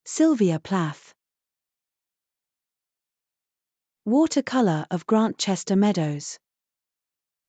Sylvia Plath. Watercolor of Grantchester Meadows.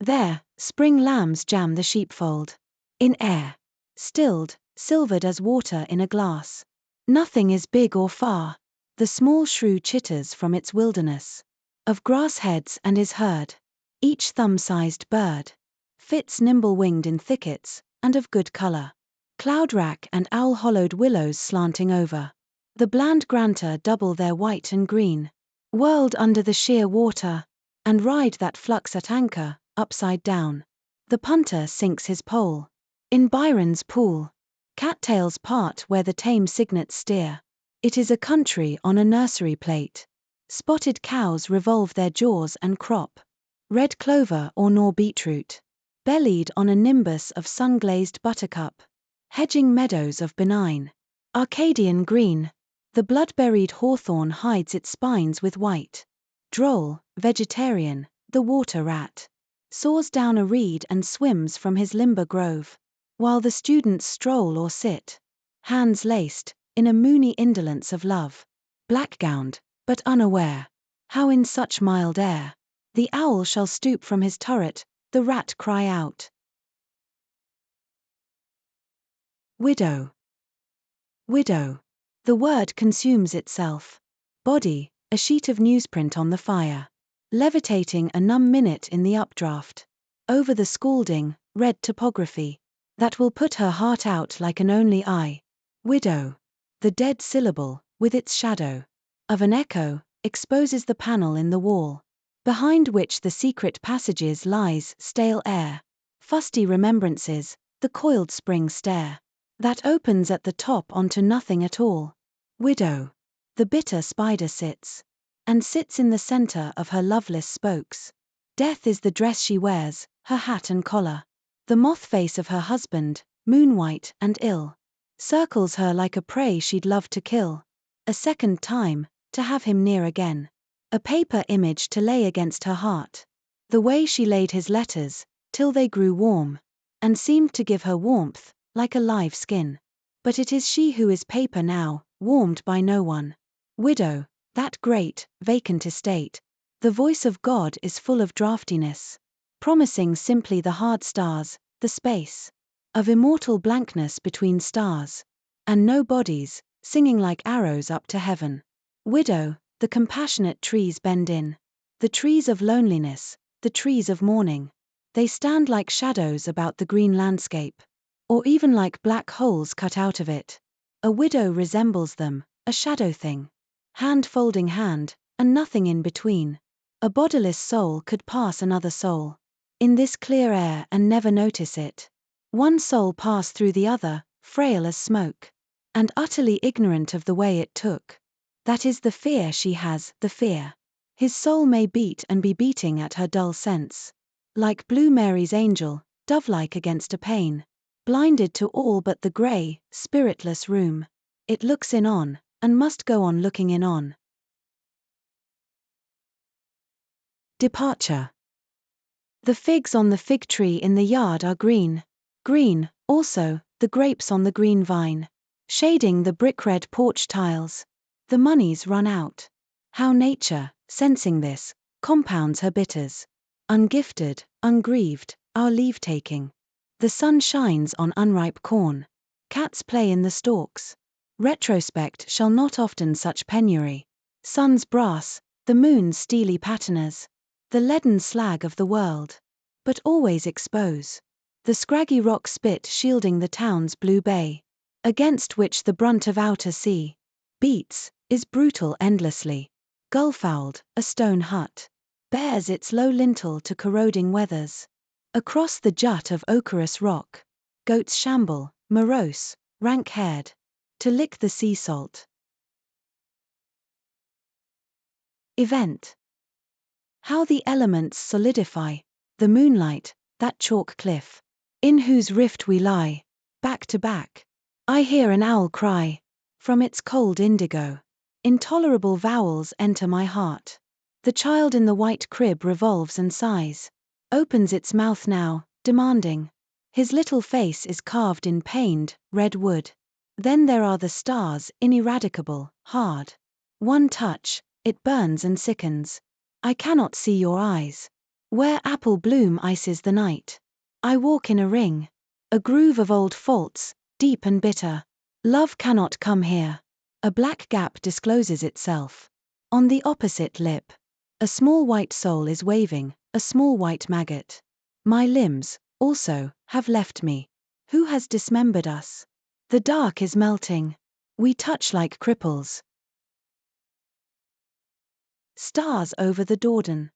There, spring lambs jam the sheepfold. In air, stilled, silvered as water in a glass. Nothing is big or far. The small shrew chitters from its wilderness of grass heads and is heard. Each thumb-sized bird fits nimble-winged in thickets, and of good color. Cloudrack and owl-hollowed willows slanting over the bland grantor double their white and green, whirled under the sheer water, and ride that flux at anchor, upside down. The punter sinks his pole in Byron's pool. Cattails part where the tame cygnets steer. It is a country on a nursery plate. Spotted cows revolve their jaws and crop red clover or gnaw beetroot, bellied on a nimbus of sun-glazed buttercup. Hedging meadows of benign Arcadian green. The blood-buried hawthorn hides its spines with white. Droll, vegetarian, the water rat soars down a reed and swims from his limber grove, while the students stroll or sit, hands laced, in a moony indolence of love. Black-gowned, but unaware, how in such mild air, the owl shall stoop from his turret, the rat cry out. Widow. Widow. The word consumes itself. Body, a sheet of newsprint on the fire, levitating a numb minute in the updraft. Over the scalding, red topography, that will put her heart out like an only eye. Widow. The dead syllable, with its shadow of an echo, exposes the panel in the wall, behind which the secret passages lies stale air, fusty remembrances, the coiled spring stair that opens at the top onto nothing at all. Widow. The bitter spider sits, and sits in the center of her loveless spokes. Death is the dress she wears, her hat and collar. The moth face of her husband, moon-white and ill, circles her like a prey she'd love to kill. A second time, to have him near again. A paper image to lay against her heart. The way she laid his letters, till they grew warm, and seemed to give her warmth, like a live skin. But it is she who is paper now, warmed by no one. Widow, that great, vacant estate. The voice of God is full of draughtiness, promising simply the hard stars, the space of immortal blankness between stars, and no bodies, singing like arrows up to heaven. Widow, the compassionate trees bend in. The trees of loneliness, the trees of mourning. They stand like shadows about the green landscape, or even like black holes cut out of it. A widow resembles them, a shadow thing. Hand folding hand, and nothing in between. A bodiless soul could pass another soul in this clear air and never notice it. One soul pass through the other, frail as smoke, and utterly ignorant of the way it took. That is the fear she has, the fear. His soul may beat and be beating at her dull sense, like Blue Mary's angel, dove-like against a pane, blinded to all but the grey, spiritless room it looks in on, and must go on looking in on. Departure. The figs on the fig tree in the yard are green. Green, also, the grapes on the green vine, shading the brick-red porch tiles. The money's run out. How nature, sensing this, compounds her bitters. Ungifted, ungrieved, our leave-taking. The sun shines on unripe corn. Cats play in the stalks. Retrospect shall not often such penury. Sun's brass, the moon's steely patinas. The leaden slag of the world. But always expose the scraggy rock spit shielding the town's blue bay, against which the brunt of outer sea beats, is brutal endlessly. Gull-fouled, a stone hut bears its low lintel to corroding weathers. Across the jut of ochreous rock, goats shamble, morose, rank-haired, to lick the sea salt. Event. How the elements solidify, the moonlight, that chalk cliff, in whose rift we lie, back to back. I hear an owl cry, from its cold indigo. Intolerable vowels enter my heart. The child in the white crib revolves and sighs, opens its mouth now, demanding. His little face is carved in pained, red wood. Then there are the stars, ineradicable, hard. One touch, it burns and sickens. I cannot see your eyes. Where apple bloom ices the night. I walk in a ring. A groove of old faults, deep and bitter. Love cannot come here. A black gap discloses itself. On the opposite lip. A small white soul is waving, a small white maggot. My limbs, also, have left me. Who has dismembered us? The dark is melting. We touch like cripples. Stars over the Dordogne.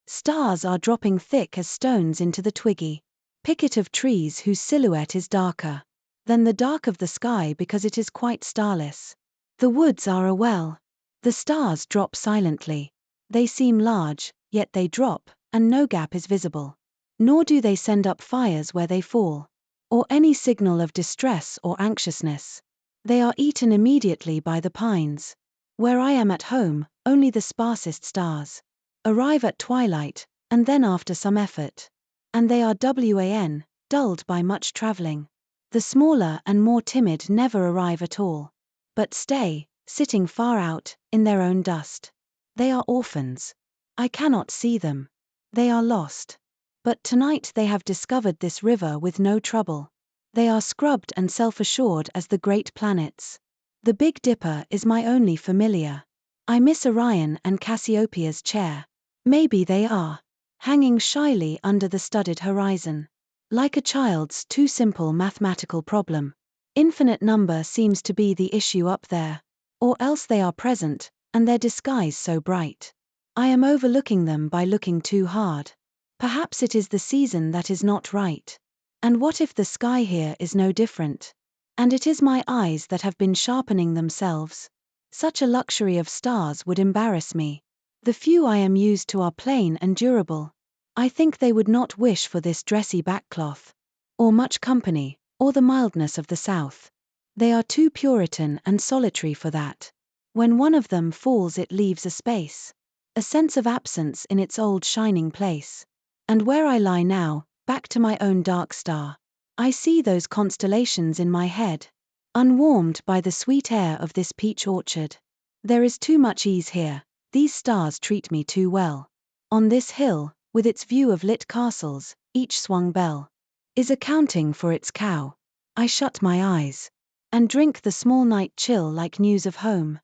Stars are dropping thick as stones into the twiggy picket of trees whose silhouette is darker than the dark of the sky because it is quite starless. The woods are a well. The stars drop silently. They seem large, yet they drop, and no gap is visible. Nor do they send up fires where they fall, or any signal of distress or anxiousness. They are eaten immediately by the pines. Where I am at home, only the sparsest stars arrive at twilight, and then after some effort. And they are dulled by much traveling. The smaller and more timid never arrive at all, but stay, sitting far out, in their own dust. They are orphans. I cannot see them. They are lost. But tonight they have discovered this river with no trouble. They are scrubbed and self-assured as the great planets. The Big Dipper is my only familiar. I miss Orion and Cassiopeia's chair. Maybe they are hanging shyly under the studded horizon. Like a child's too simple mathematical problem. Infinite number seems to be the issue up there. Or else they are present, and their disguise so bright. I am overlooking them by looking too hard. Perhaps it is the season that is not right. And what if the sky here is no different? And it is my eyes that have been sharpening themselves. Such a luxury of stars would embarrass me. The few I am used to are plain and durable. I think they would not wish for this dressy backcloth, or much company, or the mildness of the South. They are too Puritan and solitary for that. When one of them falls it leaves a space, a sense of absence in its old shining place. And where I lie now, back to my own dark star, I see those constellations in my head, unwarmed by the sweet air of this peach orchard. There is too much ease here, these stars treat me too well. On this hill, with its view of lit castles, each swung bell is accounting for its cow. I shut my eyes and drink the small night chill like news of home.